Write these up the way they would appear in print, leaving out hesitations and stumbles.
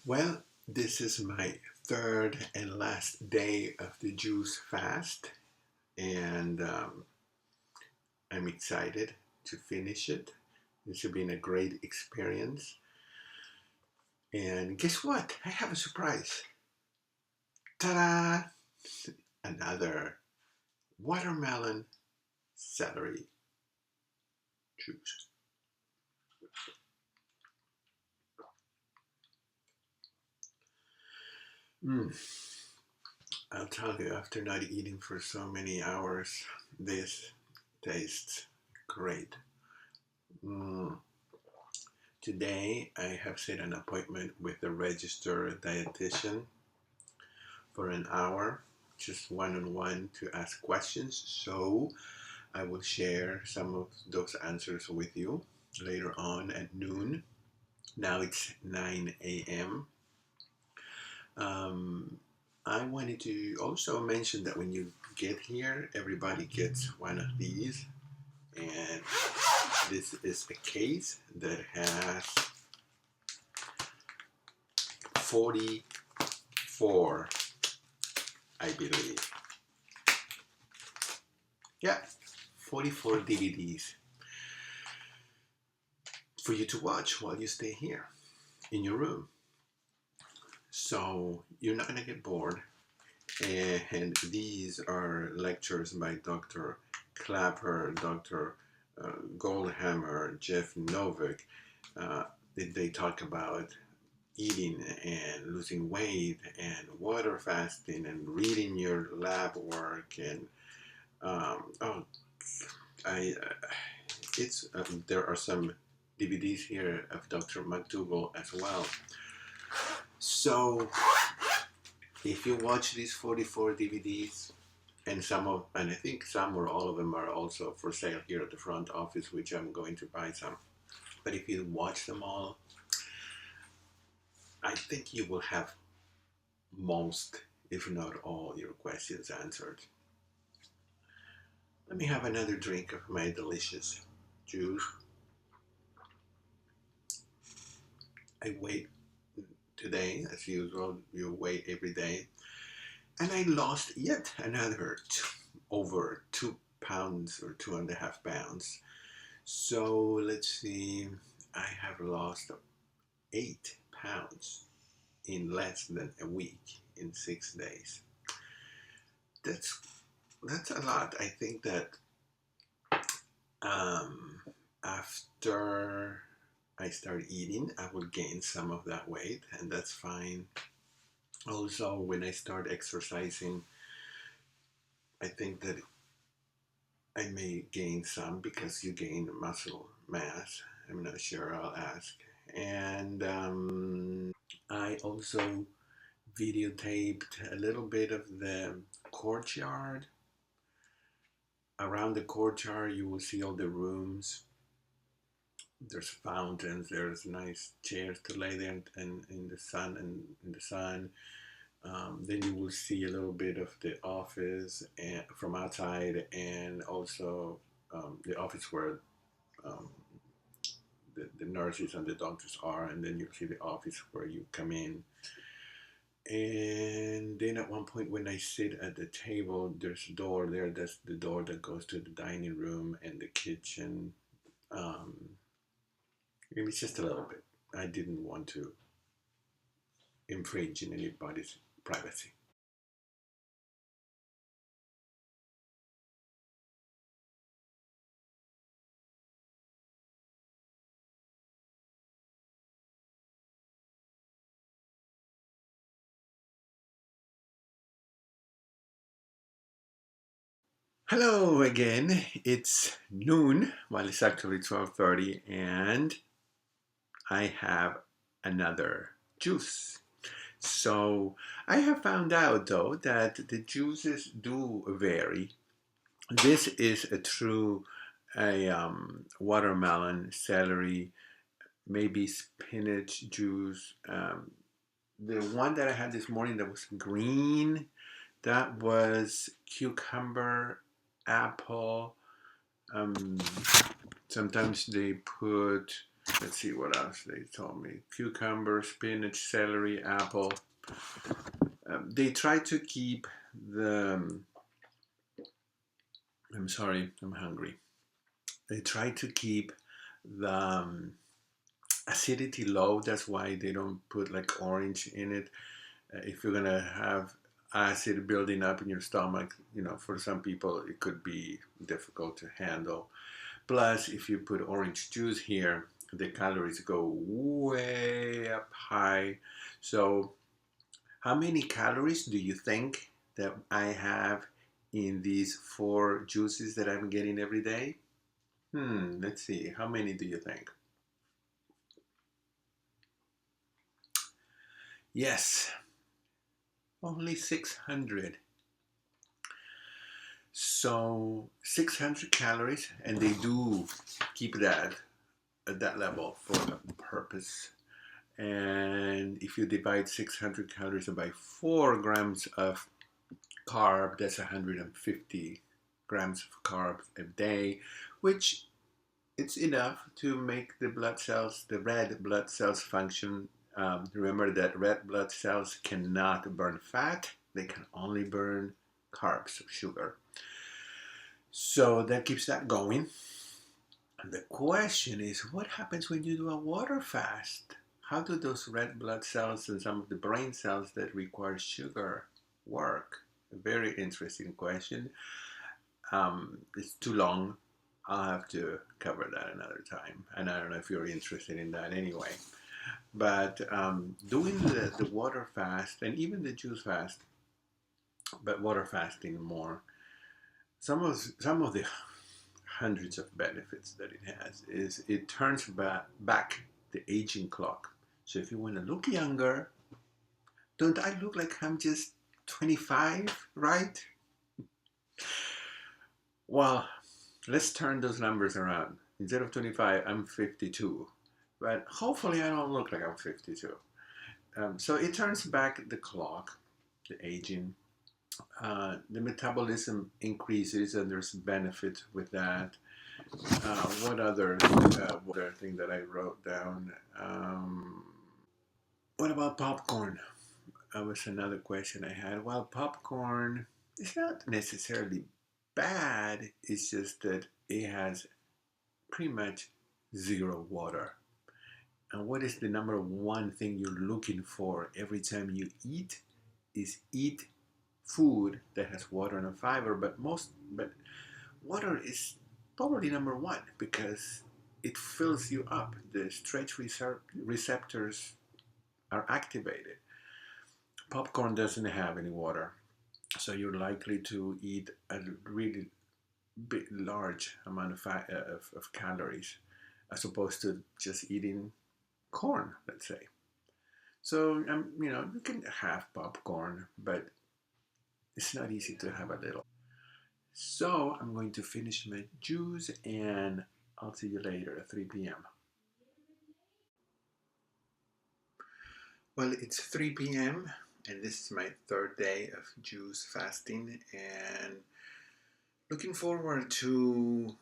Well, this is my third and last day of the juice fast, and I'm excited to finish it. This has been a great experience. And guess what? I have a surprise. Ta-da! Another watermelon celery juice. Mm. I'll tell you, after not eating for so many hours, this tastes great. Mm. Today, I have set an appointment with a registered dietitian for an hour, just one-on-one to ask questions. So I will share some of those answers with you later on at noon. Now it's 9 a.m. I wanted to also mention that when you get here, everybody gets one of these. And this is a case that has 44, I believe. Yeah, 44 DVDs for you to watch while you stay here in your room. So you're not going to get bored. And these are lectures by Dr. Clapper, Dr. Goldhammer, Jeff Novick. They talk about eating and losing weight and water fasting and reading your lab work and there are some DVDs here of Dr. McDougall as well. So if you watch these 44 DVDs, and I think some or all of them are also for sale here at the front office, which I'm going to buy some. But if you watch them all, I think you will have most, if not all, your questions answered. Let me have another drink of my delicious juice. I weigh today, as usual, you weigh every day. And I lost yet another over 2 pounds or 2.5 pounds. So let's see, I have lost 8 pounds in less than a week, in 6 days. That's a lot. I think that after I start eating, I will gain some of that weight, and that's fine. Also, when I start exercising, I think that I may gain some because you gain muscle mass. I'm not sure, I'll ask. And I also videotaped a little bit of the courtyard. Around the courtyard, you will see all the rooms. There's fountains, there's nice chairs to lay there and in the sun. Then you will see a little bit of the office and from outside, and also the office where the nurses and the doctors are, and then you'll see the office where you come in. And then at one point when I sit at the table, there's a door there. That's the door that goes to the dining room and the kitchen. Maybe it's just a little bit. I didn't want to infringe in anybody's privacy. Hello again. It's noon, well it's actually 12:30, and I have another juice. So I have found out though that the juices do vary. This is a true watermelon, celery, maybe spinach juice. The one that I had this morning that was green, that was cucumber, apple. Um, Sometimes they put Let's see what else they told me. Cucumber, spinach, celery, apple. They try to keep the... I'm sorry, I'm hungry. They try to keep the acidity low. That's why they don't put like orange in it. If you're gonna have acid building up in your stomach, you know, for some people it could be difficult to handle. Plus, if you put orange juice here, the calories go way up high. So, how many calories do you think that I have in these 4 juices that I'm getting every day? Let's see. How many do you think? Yes, only 600. So 600 calories, and they do keep that at that level for a purpose. And if you divide 600 calories by 4 grams of carb, that's 150 grams of carbs a day, which it's enough to make the blood cells, the red blood cells function. Remember that red blood cells cannot burn fat, they can only burn carbs, sugar. So that keeps that going. And the question is, what happens when you do a water fast? How do those red blood cells and some of the brain cells that require sugar work? A very interesting question. It's too long. I'll have to cover that another time. And I don't know if you're interested in that anyway. But doing the water fast and even the juice fast, but water fasting more, some of the hundreds of benefits that it has is it turns back the aging clock. So if you want to look younger, don't I look like I'm just 25, right? Well, let's turn those numbers around. Instead of 25, I'm 52. But hopefully I don't look like I'm 52. So it turns back the clock, the aging. The metabolism increases and there's benefit with that. What other thing that I wrote down? What about popcorn? That was another question I had. Well, popcorn is not necessarily bad. It's just that it has pretty much zero water. And what is the number one thing you're looking for every time you eat? Is eat food that has water and fiber. But water is probably number one because it fills you up. The stretch receptors are activated. Popcorn doesn't have any water, so you're likely to eat a really big, large amount of calories as opposed to just eating corn, let's say. So, you can have popcorn, but it's not easy to have a little. So, I'm going to finish my juice and I'll see you later at 3 p.m. Well, it's 3 p.m. and this is my 3rd day of juice fasting and looking forward to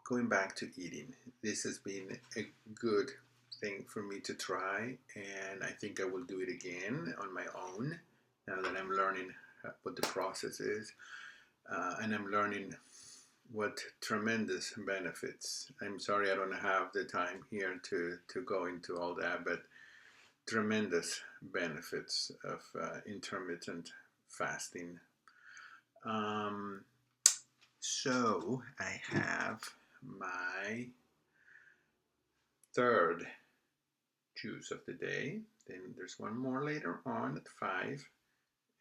going back to eating. This has been a good thing for me to try, and I think I will do it again on my own now that I'm learning what the process is, and I'm learning what tremendous benefits. I'm sorry I don't have the time here to go into all that, but tremendous benefits of intermittent fasting. So I have my 3rd juice of the day. Then there's one more later on at 5.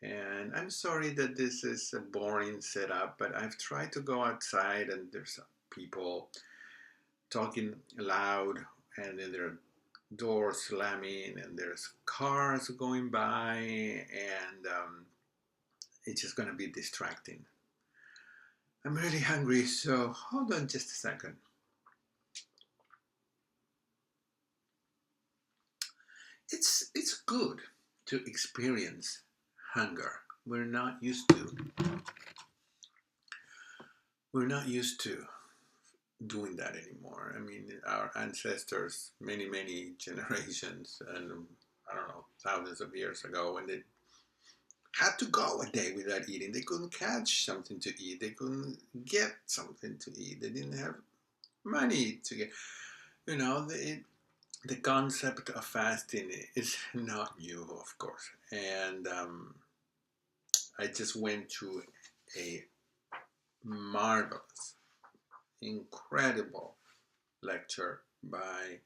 And I'm sorry that this is a boring setup, but I've tried to go outside and there's people talking loud and then there are doors slamming and there's cars going by and it's just going to be distracting. I'm really hungry, so hold on just a second. It's good to experience hunger. We're not used to doing that anymore. I mean, our ancestors, many generations, and I don't know, thousands of years ago, when they had to go a day without eating, they couldn't catch something to eat. They couldn't get something to eat. They didn't have money to get. You know, the concept of fasting is not new, of course. And I just went to a marvelous, incredible lecture by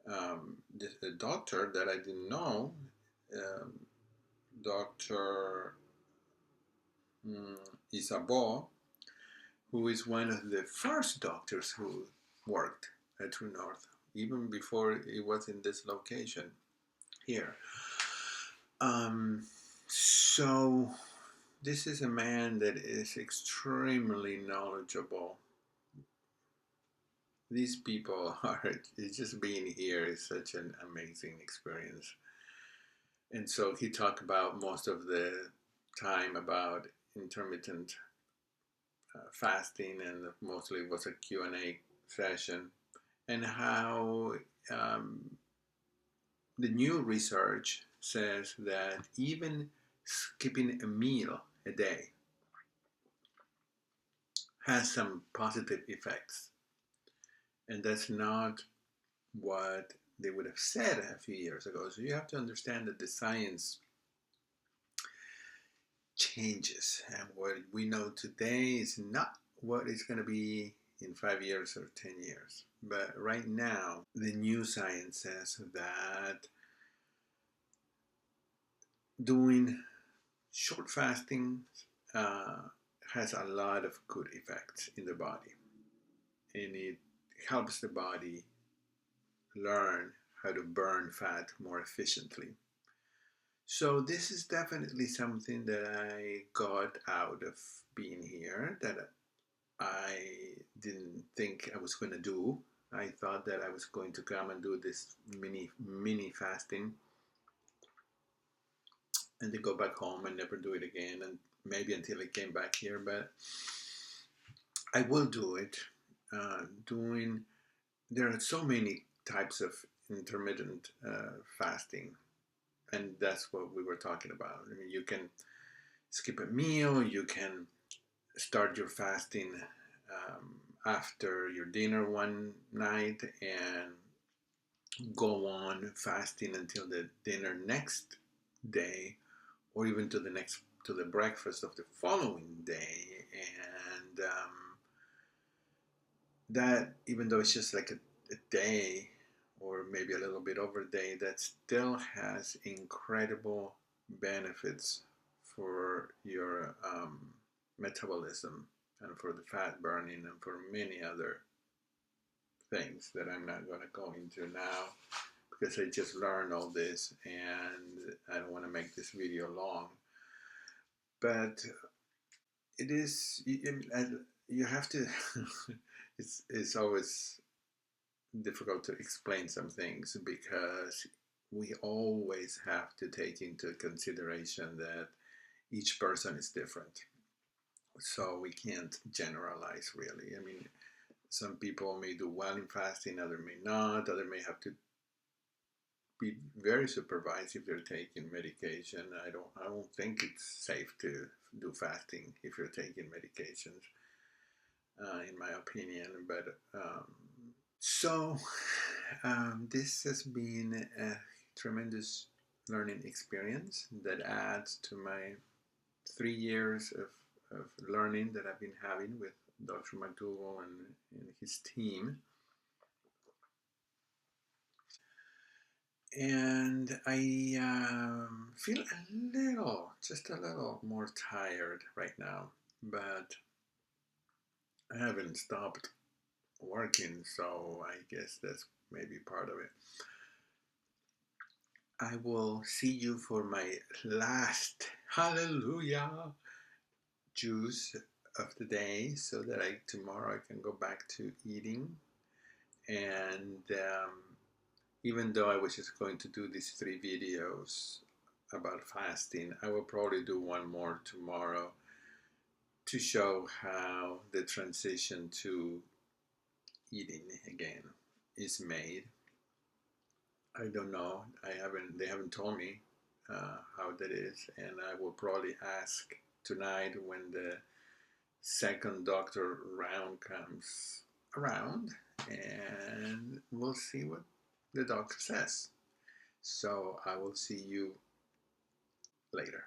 a doctor that I didn't know, um, Dr. Isabeau, who is one of the first doctors who worked at TrueNorth, even before it was in this location here. So this is a man that is extremely knowledgeable. These people are, it's just being here is such an amazing experience. And so he talked about most of the time about intermittent fasting, and mostly it was a Q&A session, and how the new research says that even skipping a meal a day has some positive effects. And that's not what they would have said a few years ago. So you have to understand that the science changes, and what we know today is not what it's going to be in 5 years or 10 years. But right now, the new science says that doing short fasting uh, has a lot of good effects in the body, and it helps the body learn how to burn fat more efficiently. So this is definitely something that I got out of being here, that I didn't think I was going to do. I thought that I was going to come and do this mini fasting and then go back home and never do it again, and maybe until I came back here. But I will do it. Doing There are so many types of intermittent fasting, and that's what we were talking about. I mean, you can skip a meal, you can start your fasting after your dinner one night and go on fasting until the dinner next day, or even to the breakfast of the following day. And that, even though it's just like a day or maybe a little bit over a day, that still has incredible benefits for your metabolism and for the fat burning and for many other things that I'm not going to go into now, because I just learned all this and I don't want to make this video long. But it is, you have to, it's always difficult to explain some things, because we always have to take into consideration that each person is different. So we can't generalize, really. I mean, some people may do well in fasting, others may not. Others may have to be very supervised if they're taking medication. I don't think it's safe to do fasting if you're taking medications, in my opinion. But so this has been a tremendous learning experience that adds to my 3 years of learning that I've been having with Dr. McDougall and his team. And I feel just a little more tired right now, but I haven't stopped working, so I guess that's maybe part of it. I will see you for my last hallelujah juice of the day, so that tomorrow I can go back to eating. And even though I was just going to do these 3 videos about fasting, I will probably do one more tomorrow to show how the transition to eating again is made. I don't know. They haven't told me how that is, and I will probably ask tonight when the second doctor round comes around, and we'll see what the doctor says. So I will see you later.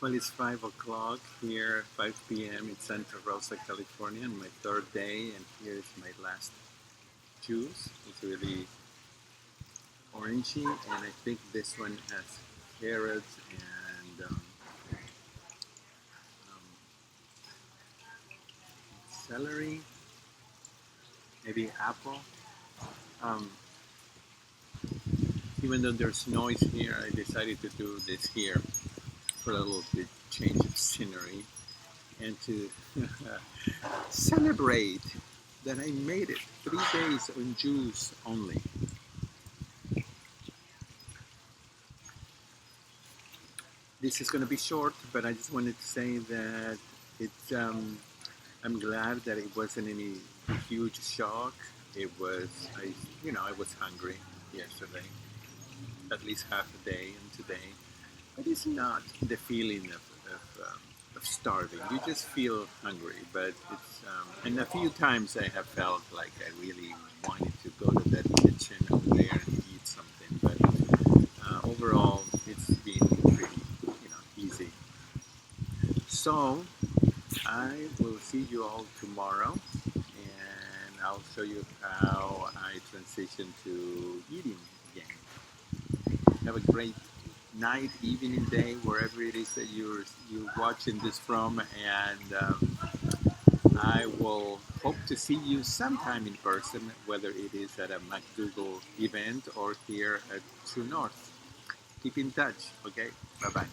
Well, it's 5 o'clock here, 5 p.m. in Santa Rosa, California, on my third day, and here's my last juice. It's really orangey, and I think this one has carrots and celery, maybe apple. Um, even though there's noise here, I decided to do this here for a little bit change of scenery and to celebrate that I made it 3 days on juice only. This is going to be short, but I just wanted to say that it's. I'm glad that it wasn't any huge shock. It was, I was hungry yesterday, at least half a day, and today. But it's not the feeling of starving. You just feel hungry. But it's, and a few times I have felt like I really wanted to go to that kitchen over there and eat something. But overall, it's been pretty, easy. So I will see you all tomorrow, and I'll show you how I transition to eating again. Have a great night, evening, day, wherever it is that you're watching this from, and I will hope to see you sometime in person, whether it is at a McDougall event or here at TrueNorth. Keep in touch, okay? Bye-bye.